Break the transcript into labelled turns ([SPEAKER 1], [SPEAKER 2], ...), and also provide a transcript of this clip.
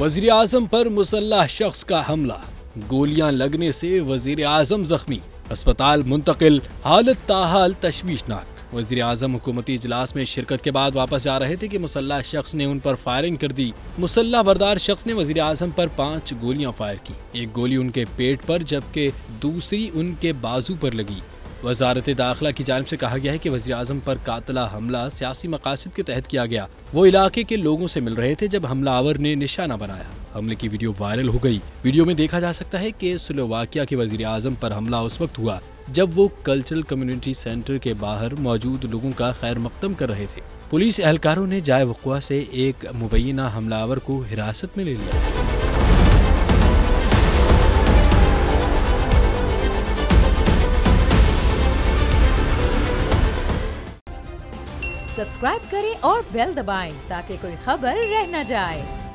[SPEAKER 1] वज़ीर आज़म पर मुसल्लह शख्स का हमला, गोलियां लगने से वज़ीर आज़म जख्मी, अस्पताल मुंतकिल, हालत ताहाल तशवीशनाक। वज़ीर आज़म हुकूमती इजलास में शिरकत के बाद वापस जा रहे थे कि मुसल्लह शख्स ने उन पर फायरिंग कर दी। मुसल्लह बरदार शख्स ने वज़ीर आज़म पर 5 गोलियां फायर की। एक गोली उनके पेट पर जबकि दूसरी उनके बाजू पर लगी। वजारत दाखिला की जानिब से कहा गया है कि वज़ीर आज़म पर कातला हमला सियासी मकासद के तहत किया गया। वो इलाके के लोगों से मिल रहे थे जब हमलावर ने निशाना बनाया। हमले की वीडियो वायरल हो गई। वीडियो में देखा जा सकता है कि स्लोवाकिया के वज़ीर आज़म पर हमला उस वक्त हुआ जब वो कल्चरल कम्युनिटी सेंटर के बाहर मौजूद लोगों का खैर मकदम कर रहे थे। पुलिस एहलकारों ने जाए वक़ुआ से एक मुबैना हमलावर को हिरासत में ले लिया।
[SPEAKER 2] सब्सक्राइब करें और बेल दबाएं ताकि कोई खबर रह न जाए।